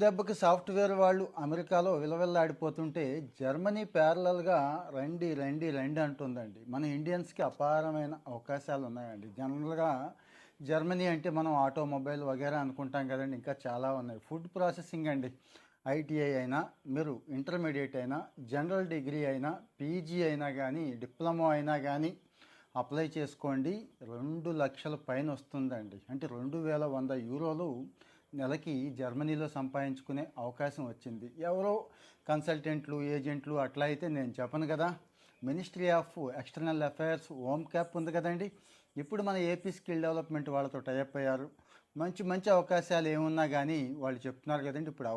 దెబ్బకి సాఫ్ట్వేర్ వాళ్ళు అమెరికాలో విలవిల్లాడిపోతుంటే జర్మనీ ప్యారలల్గా రండి రండి రండి అంటుందండి. మన ఇండియన్స్కి అపారమైన అవకాశాలు ఉన్నాయండి. జనరల్గా జర్మనీ అంటే మనం ఆటోమొబైల్ వగేరా అనుకుంటాం కదండి. ఇంకా చాలా ఉన్నాయి. ఫుడ్ ప్రాసెసింగ్ అండి. ఐటీఐ అయినా, మీరు ఇంటర్మీడియట్ అయినా, జనరల్ డిగ్రీ అయినా, పీజీ అయినా కానీ, డిప్లొమా అయినా కానీ అప్లై చేసుకోండి. 2 లక్షల పైన వస్తుందండి. అంటే 2100 యూరోలు నెలకి జర్మనీలో సంపాదించుకునే అవకాశం వచ్చింది. ఎవరో కన్సల్టెంట్లు, ఏజెంట్లు అట్లా అయితే నేను చెప్పను కదా. Ministry of external affairs home cap ఉంది కదండి. ఇప్పుడు మన ఏపీ స్కిల్ డెవలప్మెంట్ వాళ్ళతో టైప్ అయ్యారు. మంచి మంచి అవకాశాలు ఏమున్నా కానీ వాళ్ళు చెప్తున్నారు కదండి. ఇప్పుడు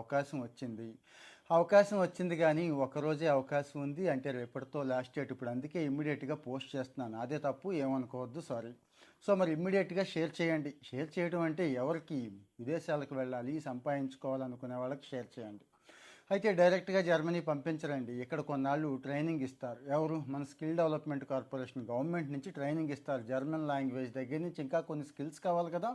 అవకాశం వచ్చింది కానీ ఒకరోజే అవకాశం ఉంది అంటే రేపటితో లాస్ట్ డేట్. ఇప్పుడు అందుకే ఇమ్మీడియట్గా పోస్ట్ చేస్తున్నాను. అదే తప్పు ఏమనుకోవద్దు, సారీ. సో మరి ఇమ్మీడియట్గా షేర్ చేయండి. షేర్ చేయడం అంటే ఎవరికి విదేశాలకు వెళ్ళాలి, సంపాదించుకోవాలనుకునే వాళ్ళకి షేర్ చేయండి. అయితే డైరెక్ట్గా జర్మనీ పంపించరండి. ఇక్కడ కొన్నాళ్ళు ట్రైనింగ్ ఇస్తారు. ఎవరు? మన స్కిల్ డెవలప్మెంట్ కార్పొరేషన్ గవర్నమెంట్ నుంచి ట్రైనింగ్ ఇస్తారు. జర్మన్ లాంగ్వేజ్ దగ్గర నుంచి ఇంకా కొన్ని స్కిల్స్ కావాలి కదా,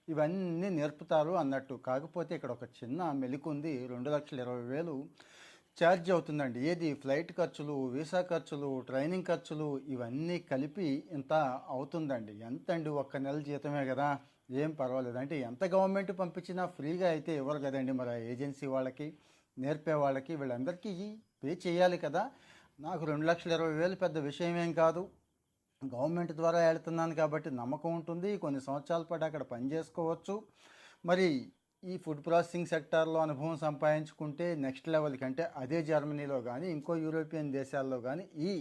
ఇవన్నీ నేర్పుతారు అన్నట్టు. కాకపోతే ఇక్కడ ఒక చిన్న మెలిక ఉంది. 2,20,000 ఛార్జ్ అవుతుందండి. ఏది? ఫ్లైట్ ఖర్చులు, వీసా ఖర్చులు, ట్రైనింగ్ ఖర్చులు ఇవన్నీ కలిపి ఇంత అవుతుందండి. ఎంతండి? ఒక్క నెల జీతమే కదా, ఏం పర్వాలేదు. అంటే ఎంత గవర్నమెంట్ పంపించినా ఫ్రీగా అయితే ఇవ్వరు కదండి. మరి ఆ ఏజెన్సీ వాళ్ళకి, నేర్పే వాళ్ళకి, వీళ్ళందరికీ పే చేయాలి కదా. నాకు 2,20,000 పెద్ద విషయం ఏం కాదు. గవర్నమెంట్ ద్వారా వెళ్తున్నాను కాబట్టి నమ్మకం ఉంటుంది. కొన్ని సంవత్సరాల పాటు అక్కడ పనిచేసుకోవచ్చు. మరి ఈ ఫుడ్ ప్రాసెసింగ్ సెక్టార్లో అనుభవం సంపాదించుకుంటే నెక్స్ట్ లెవెల్కి, అంటే అదే జర్మనీలో కానీ ఇంకో యూరోపియన్ దేశాల్లో కానీ ఈ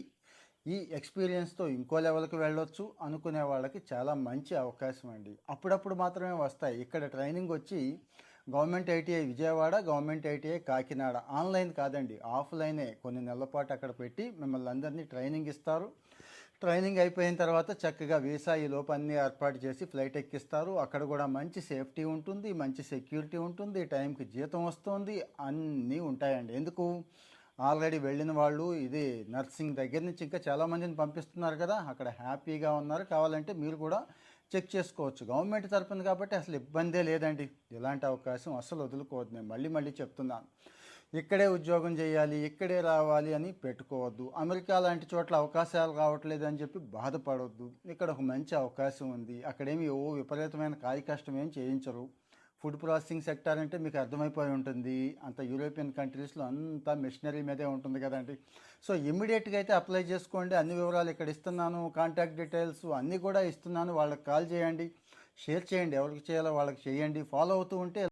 ఈ ఎక్స్పీరియన్స్తో ఇంకో లెవెల్కి వెళ్ళొచ్చు అనుకునే వాళ్ళకి చాలా మంచి అవకాశం అండి. అప్పుడప్పుడు మాత్రమే వస్తాయి. ఇక్కడ ట్రైనింగ్ వచ్చి government ITI Vijayawada, government ITI Kakinada, online కాదండి, ఆఫ్లైనే కొన్ని నెలల పాటు అక్కడ పెట్టి మిమ్మల్ని అందరినీ ట్రైనింగ్ ఇస్తారు. ట్రైనింగ్ అయిపోయిన తర్వాత చక్కగా వీసా ఈ లోపు అన్నీ ఏర్పాటు చేసి ఫ్లైట్ ఎక్కిస్తారు. అక్కడ కూడా మంచి సేఫ్టీ ఉంటుంది, మంచి సెక్యూరిటీ ఉంటుంది, టైంకి జీతం వస్తుంది, అన్నీ ఉంటాయండి. ఎందుకు? ఆల్రెడీ వెళ్ళిన వాళ్ళు ఇది నర్సింగ్ దగ్గర నుంచి ఇంకా చాలామందిని పంపిస్తున్నారు కదా, అక్కడ హ్యాపీగా ఉన్నారు. కావాలంటే మీరు కూడా చెక్ చేసుకోవచ్చు. గవర్నమెంట్ తరపున కాబట్టి అసలు ఇబ్బందే లేదండి. ఇలాంటి అవకాశం అసలు వదులుకోవద్దు. నేను మళ్ళీ మళ్ళీ చెప్తున్నాను. ఇక్కడే ఉద్యోగం చేయాలి, ఇక్కడే రావాలి అని పెట్టుకోవద్దు. అమెరికా లాంటి చోట్ల అవకాశాలు రావట్లేదు అని చెప్పి బాధపడవద్దు. ఇక్కడ ఒక మంచి అవకాశం ఉంది. అక్కడేమి విపరీతమైన కాయ కష్టం ఏం చేయించరు. ఫుడ్ ప్రాసెసింగ్ సెక్టార్ అంటే మీకు అర్థమైపోయి ఉంటుంది. అంత యూరోపియన్ కంట్రీస్లో అంతా మిషనరీ మీదే ఉంటుంది కదండి. సో ఇమ్మీడియట్గా అయితే అప్లై చేసుకోండి. అన్ని వివరాలు ఇక్కడ ఇస్తున్నాను, కాంటాక్ట్ డీటెయిల్స్ అన్నీ కూడా ఇస్తున్నాను. వాళ్ళకి కాల్ చేయండి, షేర్ చేయండి. ఎవరికి చేయాలో వాళ్ళకి చేయండి. ఫాలో అవుతూ ఉంటే